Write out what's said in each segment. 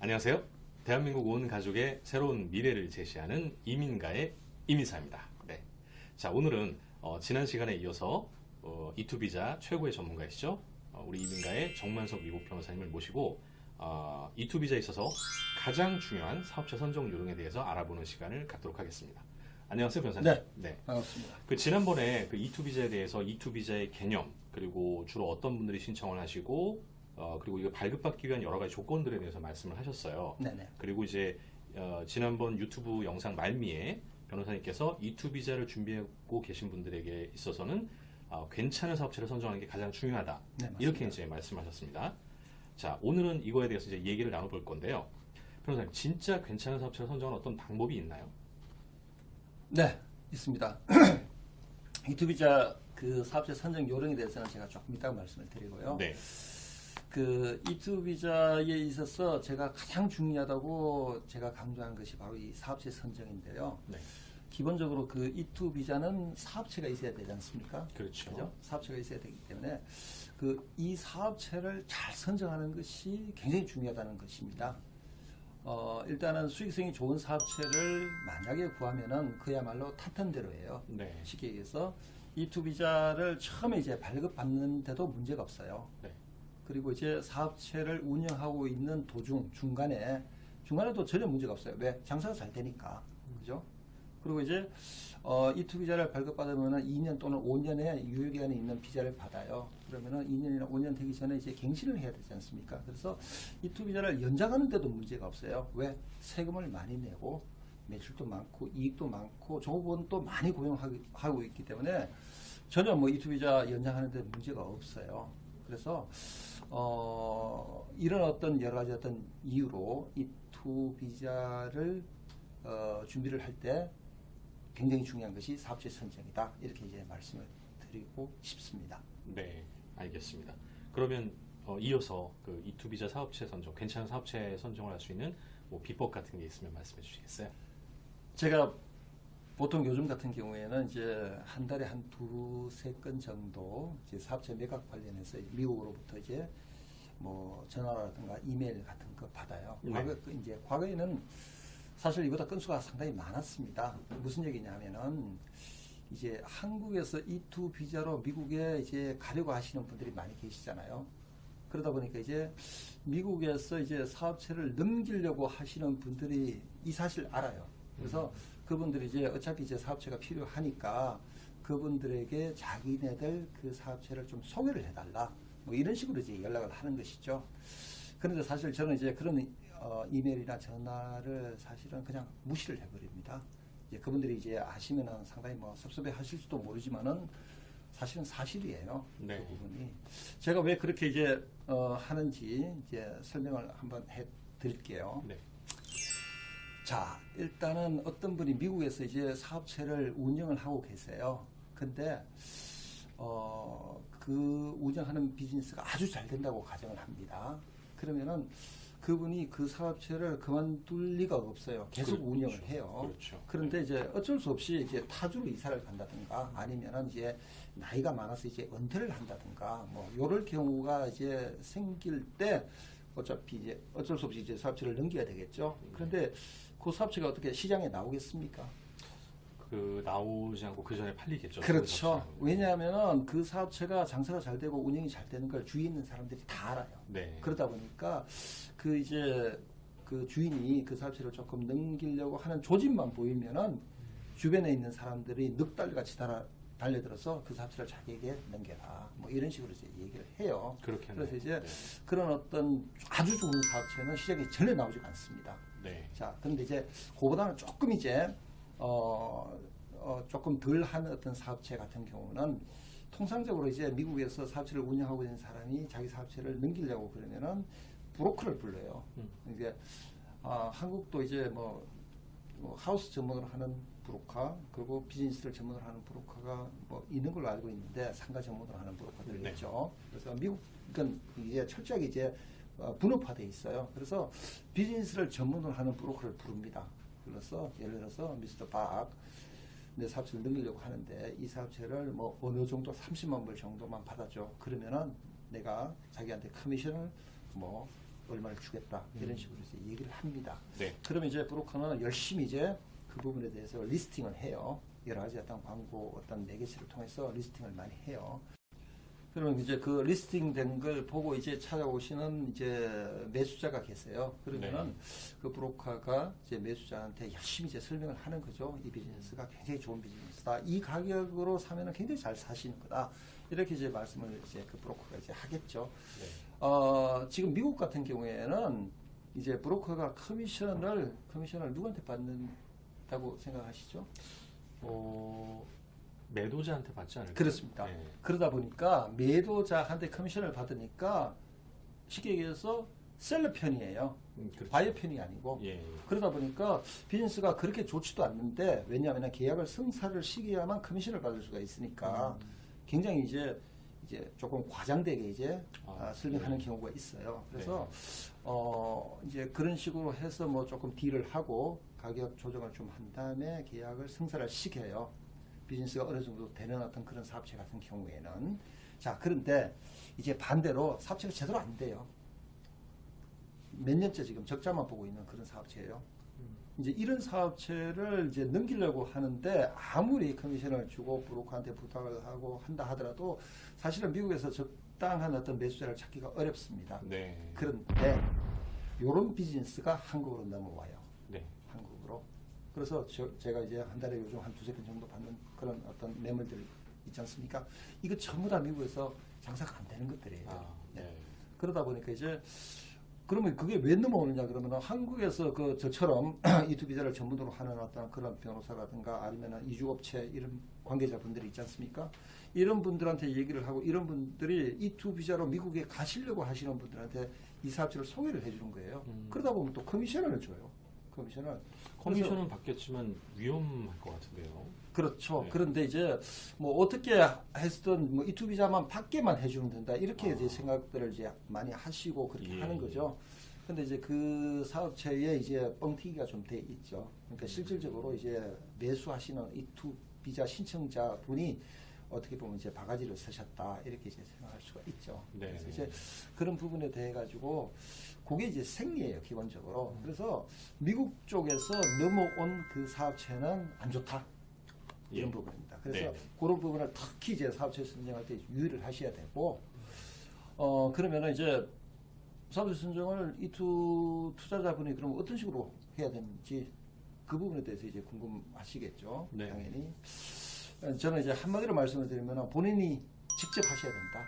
안녕하세요. 대한민국 온 가족의 새로운 미래를 제시하는 이민가의 이민사입니다. 네. 자, 오늘은 지난 시간에 이어서 이투비자 최고의 전문가이시죠. 우리 이민가의 정만석 미국 변호사님을 모시고 이투비자에 있어서 가장 중요한 사업체 선정 요령에 대해서 알아보는 시간을 갖도록 하겠습니다. 안녕하세요, 변호사님. 네, 반갑습니다. 지난번에 이투비자에 대해서 이투비자의 개념, 그리고 주로 어떤 분들이 신청을 하시고 그리고 이거 발급받기 위한 여러 가지 조건들에 대해서 말씀을 하셨어요. 네네. 그리고 이제 지난번 유튜브 영상 말미에 변호사님께서 이투비자를 준비하고 계신 분들에게 있어서는 괜찮은 사업체를 선정하는 게 가장 중요하다. 네, 맞습니다. 이렇게 이제 말씀하셨습니다. 자, 오늘은 이거에 대해서 이제 얘기를 나눠볼 건데요. 변호사님, 진짜 괜찮은 사업체를 선정하는 어떤 방법이 있나요? 네, 있습니다. 이투비자 그 사업체 선정 요령에 대해서는 제가 조금 이따가 말씀을 드리고요. 네. 그 이투비자에 있어서 제가 가장 중요하다고 제가 강조한 것이 바로 이 사업체 선정인데요. 네. 기본적으로 그 이투비자는 사업체가 있어야 되지 않습니까? 그렇죠. 그죠? 사업체가 있어야 되기 때문에 이 사업체를 잘 선정하는 것이 굉장히 중요하다는 것입니다. 일단은 수익성이 좋은 사업체를 만약에 구하면은 그야말로 탔던 대로예요. 네. 쉽게 얘기해서 이투비자를 처음에 이제 발급받는데도 문제가 없어요. 네. 그리고 그리고 이제 사업체를 운영하고 있는 도중 중간에도 전혀 문제가 없어요. 왜? 장사가 잘 되니까. 그죠? 그리고 이제 이투비자를 발급받으면은 2년 또는 5년의 유효기간이 있는 비자를 받아요. 그러면은 2년이나 5년 되기 전에 이제 갱신을 해야 되지 않습니까? 그래서 이투비자를 연장하는데도 문제가 없어요. 왜? 세금을 많이 내고 매출도 많고 이익도 많고 종업원도 많이 고용하고 있기 때문에 전혀 이투비자 연장하는데 문제가 없어요. 그래서 이런 어떤 여러 가지 어떤 이유로 이투비자를 준비를 할 때 굉장히 중요한 것이 사업체 선정이다. 이렇게 이제 말씀을 드리고 싶습니다. 네, 알겠습니다. 그러면 이어서 그 이투비자 사업체 선정, 괜찮은 사업체 선정을 할 수 있는 비법 같은 게 있으면 말씀해 주시겠어요? 제가 보통 요즘 같은 경우에는 이제 한 달에 한 두세 건 정도 이제 사업체 매각 관련해서 미국으로부터 이제 전화라든가 이메일 같은 거 받아요. 네. 과거에는 사실 이보다 건수가 상당히 많았습니다. 무슨 얘기냐면은 이제 한국에서 이투 비자로 미국에 이제 가려고 하시는 분들이 많이 계시잖아요. 그러다 보니까 이제 미국에서 이제 사업체를 넘기려고 하시는 분들이 이 사실 알아요. 그래서 그분들이 이제 어차피 이제 사업체가 필요하니까 그분들에게 자기네들 그 사업체를 좀 소개를 해달라. 이런 식으로 이제 연락을 하는 것이죠. 그런데 사실 저는 이제 그런 이메일이나 전화를 사실은 그냥 무시를 해버립니다. 이제 그분들이 이제 아시면은 상당히 섭섭해 하실지도 모르지만은 사실은 사실이에요. 네. 그 부분이. 제가 왜 그렇게 이제 하는지 이제 설명을 한번 해 드릴게요. 네. 자, 일단은 어떤 분이 미국에서 이제 사업체를 운영을 하고 계세요. 근데 그 운영하는 비즈니스가 아주 잘 된다고 가정을 합니다. 그러면은 그분이 그 사업체를 그만둘 리가 없어요. 계속 그렇죠. 운영을 해요. 그렇죠. 그런데 이제 어쩔 수 없이 이제 타주로 이사를 간다든가 아니면은 이제 나이가 많아서 이제 은퇴를 한다든가 요럴 경우가 이제 생길 때 어차피 이제 어쩔 수 없이 이제 사업체를 넘겨야 되겠죠. 그런데 그 사업체가 어떻게 시장에 나오겠습니까? 나오지 않고 그 전에 팔리겠죠. 그렇죠. 왜냐하면은 그 사업체가 장사가 잘 되고 운영이 잘 되는 걸 주위에 있는 사람들이 다 알아요. 네. 그러다 보니까 그 이제 그 주인이 그 사업체를 조금 넘기려고 하는 조짐만 보이면은 주변에 있는 사람들이 늑달같이 달려들어서 그 사업체를 자기에게 넘겨라. 이런 식으로 이제 얘기를 해요. 그렇겠네요. 그래서 이제 네. 그런 어떤 아주 좋은 사업체는 시장에 전혀 나오지가 않습니다. 네. 자, 그런데 이제 그보다는 조금 이제 조금 덜한 어떤 사업체 같은 경우는 통상적으로 이제 미국에서 사업체를 운영하고 있는 사람이 자기 사업체를 넘기려고 그러면은 브로커를 불러요. 이제 한국도 이제 하우스 전문으로 하는 브로커 그리고 비즈니스를 전문으로 하는 브로커가 있는 걸로 알고 있는데 상가 전문으로 하는 브로커들이 네. 있죠. 그래서 미국은 이제 철저하게 이제 분업화돼 있어요. 그래서 비즈니스를 전문으로 하는 브로커를 부릅니다. 그래서 예를 들어서 미스터 박 내 사업체를 넘기려고 하는데 이 사업체를 어느 정도 30만 불 정도만 받아줘. 그러면은 내가 자기한테 커미션을 얼마를 주겠다 이런 식으로 이제 얘기를 합니다. 네. 그러면 이제 브로커는 열심히 이제 그 부분에 대해서 리스팅을 해요. 여러 가지 어떤 광고 어떤 매개체를 통해서 리스팅을 많이 해요. 그러면 이제 그 리스팅된 걸 보고 이제 찾아오시는 이제 매수자가 계세요. 그러면은 그 브로커가 이제 매수자한테 열심히 이제 설명을 하는 거죠. 이 비즈니스가 굉장히 좋은 비즈니스다. 이 가격으로 사면은 굉장히 잘 사시는 거다. 이렇게 이제 말씀을 이제 그 브로커가 이제 하겠죠. 네. 지금 미국 같은 경우에는 이제 브로커가 커미션을 누구한테 받는다고 생각하시죠? 매도자한테 받지 않을까요? 그렇습니다. 네. 그러다 보니까 매도자한테 커미션을 받으니까 쉽게 얘기해서 셀러 편이에요. 그렇죠. 바이어 편이 아니고. 예. 그러다 보니까 비즈니스가 그렇게 좋지도 않는데 왜냐하면 계약을 승사를 시켜야만 커미션을 받을 수가 있으니까 굉장히 이제 조금 과장되게 이제 설명하는 네. 경우가 있어요. 그래서 이제 그런 식으로 해서 뭐 조금 딜을 하고 가격 조정을 좀 한 다음에 계약을 승사를 시켜요. 비즈니스가 어느 정도 되는 어떤 그런 사업체 같은 경우에는. 자, 그런데 이제 반대로 사업체가 제대로 안 돼요. 몇 년째 지금 적자만 보고 있는 그런 사업체예요. 이제 이런 사업체를 이제 넘기려고 하는데 아무리 커미션을 주고 브로커한테 부탁을 하고 한다 하더라도 사실은 미국에서 적당한 어떤 매수자를 찾기가 어렵습니다. 네. 그런데 이런 비즈니스가 한국으로 넘어와요. 네. 한국으로. 그래서 제가 이제 한 달에 요즘 한 두세 건 정도 받는 그런 어떤 매물들 있지 않습니까? 이거 전부 다 미국에서 장사가 안 되는 것들이에요. 네. 그러다 보니까 이제 그러면 그게 왜 넘어오느냐 그러면 한국에서 그 저처럼 이투 비자를 전문으로 하는 어떤 그런 변호사라든가 아니면 이주업체 이런 관계자분들이 있지 않습니까? 이런 분들한테 얘기를 하고 이런 분들이 이투 비자로 미국에 가시려고 하시는 분들한테 이 사업체를 소개를 해주는 거예요. 그러다 보면 또 커미션을 줘요. 커미션은 받겠지만 위험할 것 같은데요. 그렇죠. 네. 그런데 이제 뭐 어떻게 했든 뭐 이투 비자만 받게만 해주면 된다 이렇게 이제 생각들을 이제 많이 하시고 그렇게 예. 하는 거죠. 근데 이제 그 사업체에 이제 뻥튀기가 좀 돼 있죠. 그러니까 실질적으로 이제 매수하시는 이투 비자 신청자 분이 어떻게 보면 이제 바가지를 쓰셨다 이렇게 이제 생각할 수가 있죠. 네. 그래서 이제 그런 부분에 대해 가지고 그게 이제 생리예요 기본적으로. 그래서 미국 쪽에서 넘어온 그 사업체는 안 좋다 이런 예. 부분입니다. 그래서 네. 그런 부분을 특히 이제 사업체 선정할 때 유의를 하셔야 되고 그러면은 이제 사업체 선정을 이투 투자자분이 그럼 어떤 식으로 해야 되는지 그 부분에 대해서 이제 궁금하시겠죠. 네. 당연히. 저는 이제 한마디로 말씀을 드리면 본인이 직접 하셔야 된다.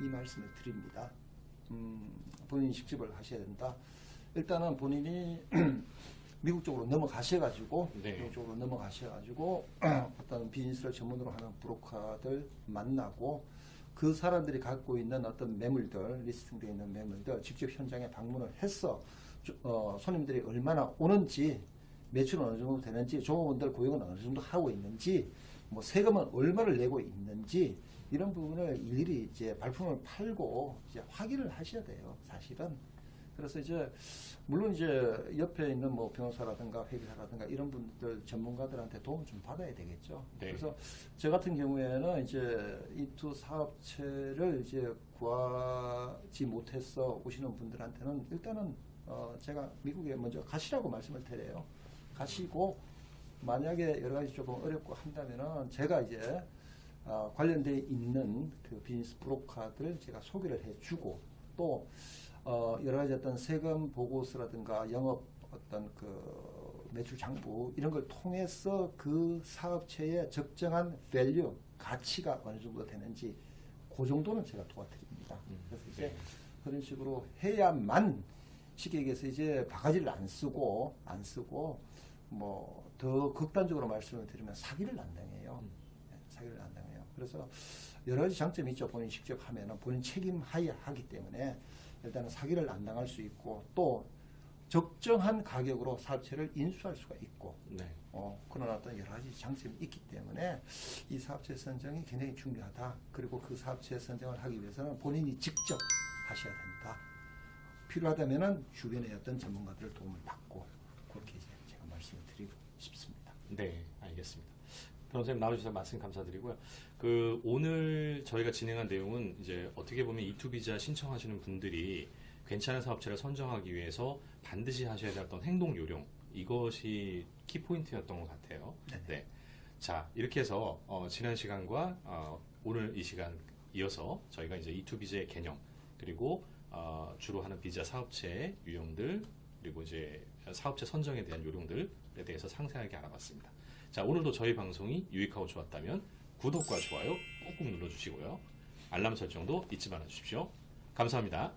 이 말씀을 드립니다. 본인이 직접을 하셔야 된다. 일단은 본인이 미국 쪽으로 넘어가셔가지고 네. 미국 쪽으로 넘어가셔가지고 어떤 비즈니스를 전문으로 하는 브로커들 만나고 그 사람들이 갖고 있는 어떤 매물들 리스팅되어 있는 매물들 직접 현장에 방문을 해서 손님들이 얼마나 오는지 매출은 어느 정도 되는지 종업원들 고용은 어느 정도 하고 있는지 뭐 세금은 얼마를 내고 있는지 이런 부분을 일일이 이제 발품을 팔고 이제 확인을 하셔야 돼요, 사실은. 그래서 이제 물론 이제 옆에 있는 뭐 변호사라든가 회계사라든가 이런 분들 전문가들한테 도움을 좀 받아야 되겠죠. 네. 그래서 저 같은 경우에는 이제 이투 사업체를 이제 구하지 못해서 오시는 분들한테는 일단은 제가 미국에 먼저 가시라고 말씀을 드려요. 가시고 만약에 여러 가지 조금 어렵고 한다면은 제가 이제 관련되어 있는 그 비즈니스 브로커들 제가 소개를 해주고 또 여러 가지 어떤 세금 보고서라든가 영업 어떤 그 매출 장부 이런 걸 통해서 그 사업체의 적정한 밸류 가치가 어느 정도 되는지 그 정도는 제가 도와드립니다. 그래서 이제 네. 그런 식으로 해야만 쉽게 얘기해서 이제 바가지를 안 쓰고 뭐 더 극단적으로 말씀을 드리면 사기를 안 당해요. 사기를 안 당해요. 그래서 여러 가지 장점이 있죠. 본인 직접 하면은 본인 책임하에 하기 때문에 일단은 사기를 안 당할 수 있고 또 적정한 가격으로 사업체를 인수할 수가 있고 네. 그런 어떤 여러 가지 장점이 있기 때문에 이 사업체 선정이 굉장히 중요하다. 그리고 그 사업체 선정을 하기 위해서는 본인이 직접 하셔야 된다. 필요하다면은 주변의 어떤 전문가들의 도움을 받고 그렇게 이제 제가 말씀을 드리고 싶습니다. 네, 알겠습니다. 변호사님 나와주셔서 말씀 감사드리고요. 오늘 저희가 진행한 내용은 이제 어떻게 보면 이투비자 신청하시는 분들이 괜찮은 사업체를 선정하기 위해서 반드시 하셔야 될 어떤 행동 요령, 이것이 키포인트였던 것 같아요. 네네. 네. 자, 이렇게 해서 지난 시간과 오늘 이 시간 이어서 저희가 이제 E2 비자의 개념, 그리고 주로 하는 비자 사업체의 유형들, 그리고 이제 사업체 선정에 대한 요령들에 대해서 상세하게 알아봤습니다. 자, 오늘도 저희 방송이 유익하고 좋았다면 구독과 좋아요 꾹꾹 눌러주시고요. 알람 설정도 잊지 말아 주십시오. 감사합니다.